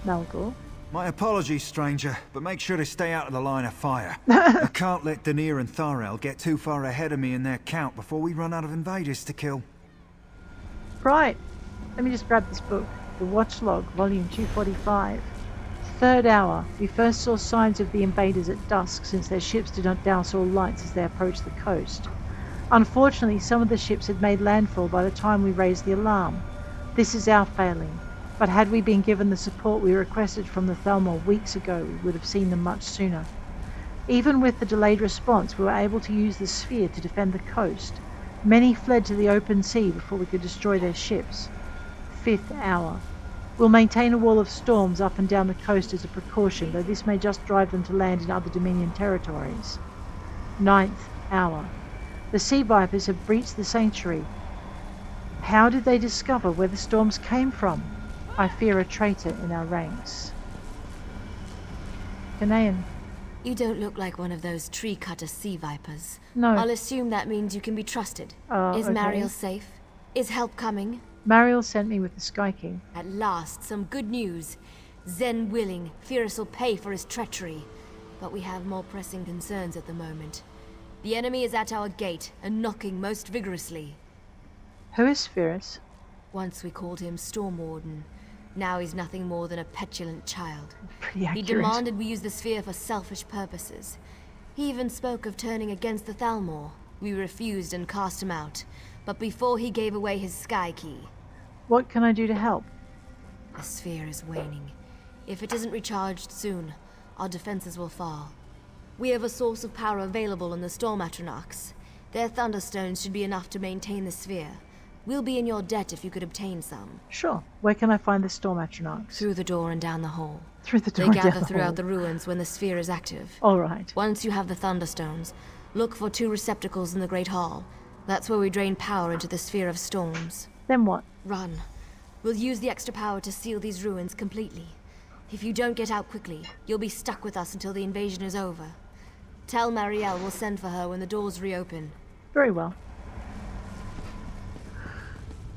Malgor. My apologies, stranger, but make sure to stay out of the line of fire. I can't let Danir and Tharel get too far ahead of me in their count before we run out of invaders to kill. Right. Let me just grab this book. The Watchlog, volume 245. 3rd hour. We first saw signs of the invaders at dusk, since their ships did not douse all lights as they approached the coast. Unfortunately, some of the ships had made landfall by the time we raised the alarm. This is our failing, but had we been given the support we requested from the Thalmor weeks ago, we would have seen them much sooner. Even with the delayed response, we were able to use the sphere to defend the coast. Many fled to the open sea before we could destroy their ships. 5th hour. We'll maintain a wall of storms up and down the coast as a precaution, though this may just drive them to land in other Dominion territories. 9th hour. The Sea Vipers have breached the sanctuary. How did they discover where the storms came from? I fear a traitor in our ranks. Ghanaian. You don't look like one of those tree-cutter sea vipers. No. I'll assume that means you can be trusted. Is okay. Mariel safe? Is help coming? Mariel sent me with the Sky King. At last, some good news. Zen willing, Firras will pay for his treachery. But we have more pressing concerns at the moment. The enemy is at our gate, and knocking most vigorously. Who is Firras? Once we called him Stormwarden. Now he's nothing more than a petulant child. Pretty accurate. He demanded we use the sphere for selfish purposes. He even spoke of turning against the Thalmor. We refused and cast him out. But before he gave away his sky key. What can I do to help? The sphere is waning. If it isn't recharged soon, our defenses will fall. We have a source of power available in the Stormatronachs. Their thunderstones should be enough to maintain the sphere. We'll be in your debt if you could obtain some. Sure. Where can I find the Stormatronachs? Through the door and down the hall. Through the door They and down gather the throughout hall. the ruins when the sphere is active. All right. Once you have the thunderstones, look for 2 receptacles in the Great Hall. That's where we drain power into the Sphere of Storms. Then what? Run. We'll use the extra power to seal these ruins completely. If you don't get out quickly, you'll be stuck with us until the invasion is over. Tell Mariel we'll send for her when the doors reopen. Very well.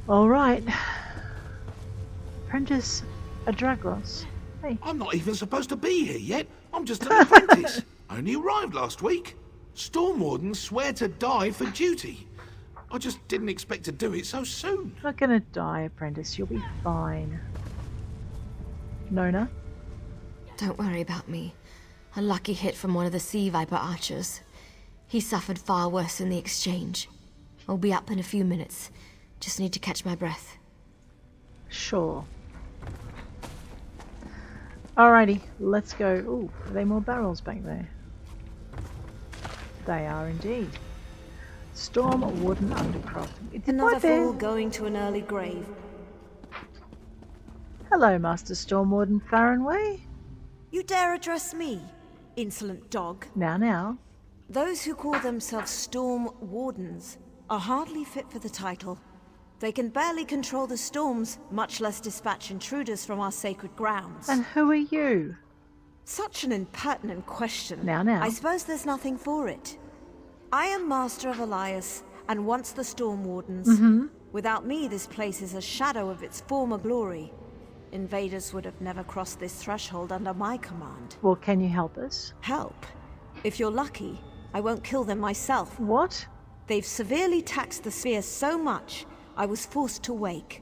All right. Apprentice Adragos. Hey. I'm not even supposed to be here yet. I'm just an apprentice. I only arrived last week. Stormwardens swear to die for duty. I just didn't expect to do it so soon. Not gonna die, apprentice. You'll be fine. Nona? Don't worry about me. A lucky hit from one of the Sea Viper archers. He suffered far worse in the exchange. I'll be up in a few minutes. Just need to catch my breath. Sure. Alrighty, let's go. Ooh, are there more barrels back there? They are indeed. Stormwarden Undercroft. Another fool going to an early grave. Hello, Master Stormwarden Farrenway. You dare address me, insolent dog? Now. Those who call themselves Stormwardens are hardly fit for the title. They can barely control the storms, much less dispatch intruders from our sacred grounds. And who are you? Such an impertinent question. Now. I suppose there's nothing for it. I am Master of Elias, and once the Stormwardens. Without me, this place is a shadow of its former glory. Invaders would have never crossed this threshold under my command. Well, can you help us? Help? If you're lucky, I won't kill them myself. What? They've severely taxed the sphere so much, I was forced to wake.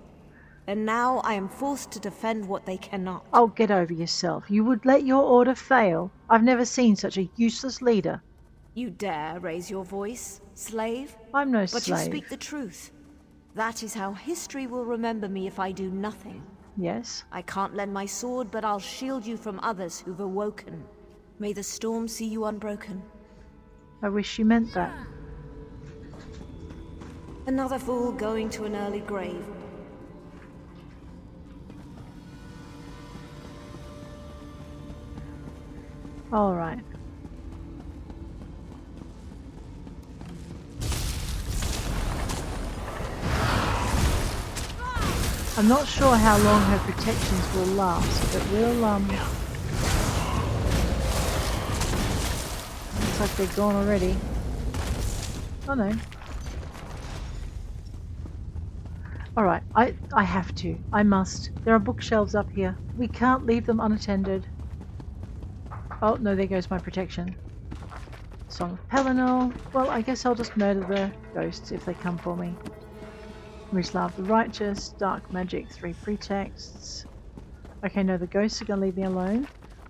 And now I am forced to defend what they cannot. Oh, get over yourself. You would let your order fail? I've never seen such a useless leader. You dare raise your voice, slave? I'm no But slave. you speak the truth. That is how history will remember me if I do nothing. Yes? I can't lend my sword, but I'll shield you from others who've awoken. May the storm see you unbroken. I wish you meant that. Another fool going to an early grave. All right. I'm not sure how long her protections will last, but we'll, looks like they're gone already. Oh no. Alright, I have to. I must. There are bookshelves up here. We can't leave them unattended. Oh, no, there goes my protection. Song of Pelennor. Well, I guess I'll just murder the ghosts if they come for me. Mislav the Righteous, Dark Magic, 3 pretexts. Okay, no, the ghosts are going to leave me alone.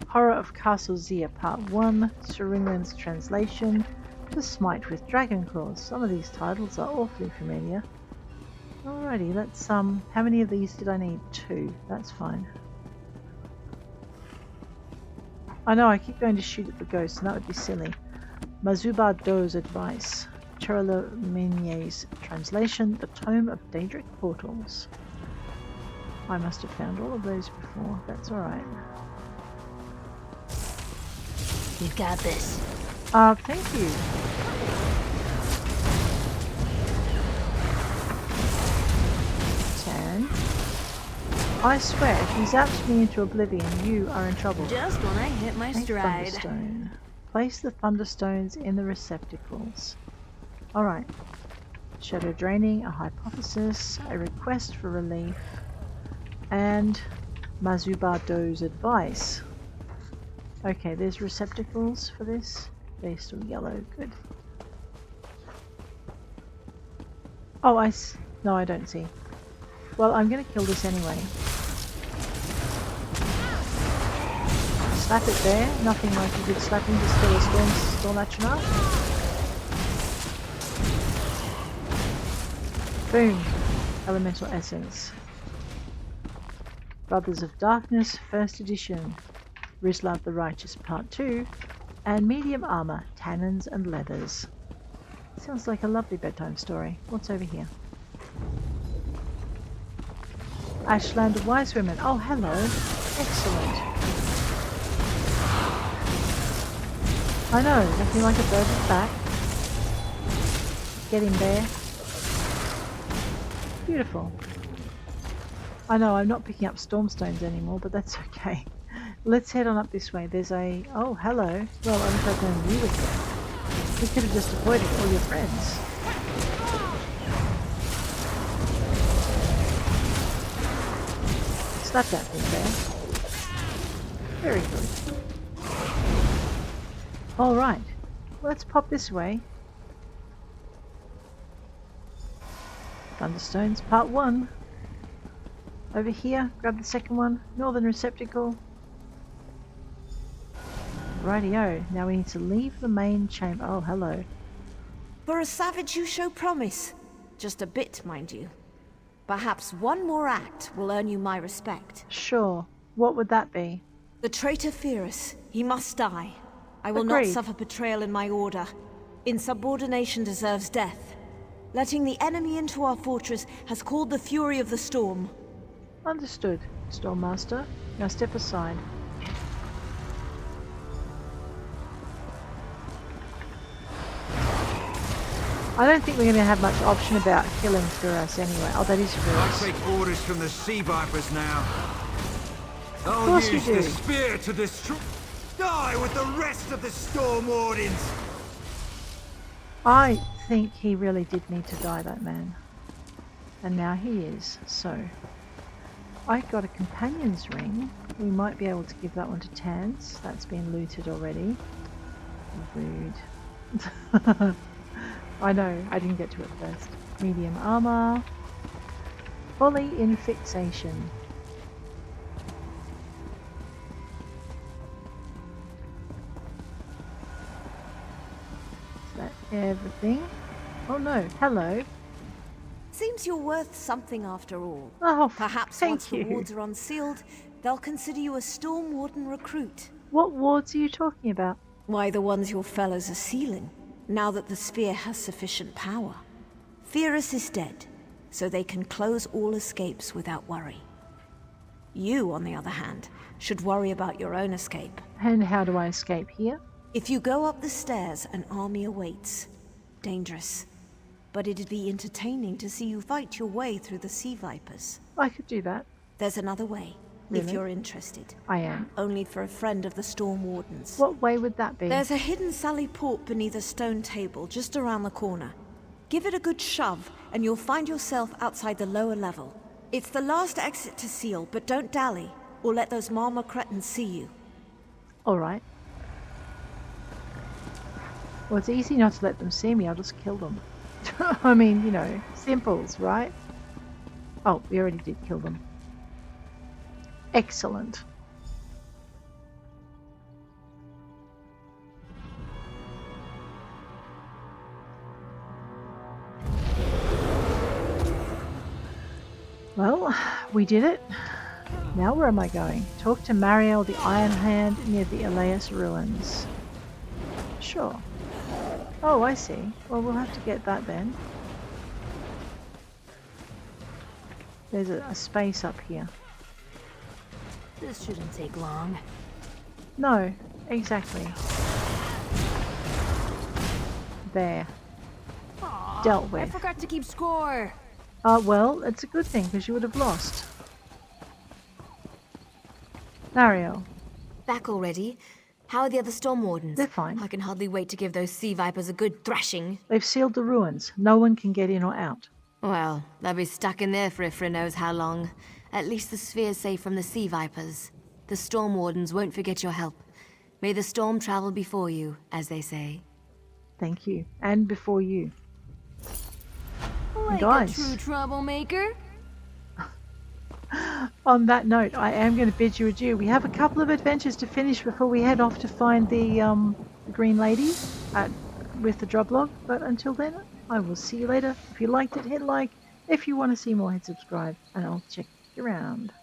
Horror of Castle Zia Part 1, Serinwen's translation, The Smite with Dragon Claws. Some of these titles are awfully familiar. Alrighty, let's how many of these did I need? 2. That's fine. I know I keep going to shoot at the ghost, and that would be silly. Mazuba Do's advice. Charla Minier's translation, The Tome of Daedric Portals. I must have found all of those before. That's alright. You've got this. Thank you. I swear, if he zaps me into oblivion, you are in trouble. Just when I hit my stride. Thunderstone. Place the Thunderstones in the receptacles. Alright. Shadow Draining, a Hypothesis, a Request for Relief, and Mazuba Do's Advice. Okay, there's receptacles for this. They're still yellow. Good. Oh, no, I don't see. Well, I'm going to kill this anyway. Slap it there. Nothing like a good slapping to steal a storm action up. Boom. Elemental Essence. Brothers of Darkness, 1st edition. Rizlav the Righteous, Part 2. And Medium Armor, Tannins and Leathers. Sounds like a lovely bedtime story. What's over here? Ashland of Wise Women. Oh, hello. Excellent. I know, looking like a bird at the back. Get him there. Beautiful. I know, I'm not picking up Stormstones anymore, but that's okay. Let's head on up this way. There's a... Oh, hello. Well, I wish I'd known you were here. We could have just avoided all your friends. Slap that thing there. Very good. Alright, let's pop this way. Thunderstones, Part 1. Over here, grab the second one. Northern Receptacle. Rightio, now we need to leave the main chamber. Oh, hello. For a savage you show promise. Just a bit, mind you. Perhaps one more act will earn you my respect. Sure. What would that be? The traitor Firras. He must die. I will Agreed. not suffer betrayal in my order. Insubordination deserves death. Letting the enemy into our fortress has called the fury of the storm. Understood, Stormmaster. Now step aside. I don't think we're going to have much option about killing Firras anyway. Oh, that is Firras. I take orders from the Sea Vipers now. I'll course use you do. the spear to destroy... Die with the rest of the Stormwardens! I think he really did need to die, that man. And now he is, so... I got a companion's ring. We might be able to give that one to Tans. That's been looted already. Rude. I know, I didn't get to it first. Medium armor. Fully in fixation. Is that everything? Oh no, hello. Seems you're worth something after all. Oh, Perhaps thank once you. the wards are unsealed, they'll consider you a Stormwarden recruit. What wards are you talking about? Why, the ones your fellows are sealing, now that the sphere has sufficient power. Firras is dead, so they can close all escapes without worry. You, on the other hand, should worry about your own escape. And how do I escape here? If you go up the stairs, an army awaits. Dangerous. But it'd be entertaining to see you fight your way through the Sea Vipers. I could do that. There's another way, if Really? you're interested. I am. Only for a friend of the Stormwardens. What way would that be? There's a hidden sally port beneath a stone table just around the corner. Give it a good shove, and you'll find yourself outside the lower level. It's the last exit to seal, but don't dally, or let those Marmor cretins see you. Alright. Well, it's easy not to let them see me. I'll just kill them. I mean, you know, simples, right? Oh, we already did kill them. Excellent. Well, we did it. Now where am I going? Talk to Mariel the Ironhand near the Elias ruins. Sure. Oh, I see. Well, we'll have to get that then. There's a space up here. This shouldn't take long. No, exactly. There. Aw, Dealt with. I forgot to keep score. Well, it's a good thing because you would have lost. Mariel. Back already? How are the other Stormwardens? They're fine. I can hardly wait to give those sea vipers a good thrashing. They've sealed the ruins. No one can get in or out. Well, they'll be stuck in there for Ifra knows how long. At least the sphere's safe from the sea vipers. The Stormwardens won't forget your help. May the storm travel before you, as they say. Thank you. And before you. Like Guys. a true troublemaker. On that note, I am going to bid you adieu. We have a couple of adventures to finish before we head off to find the Green Lady with the Drublog. But until then, I will see you later. If you liked it, hit like. If you want to see more, hit subscribe. And I'll check you around.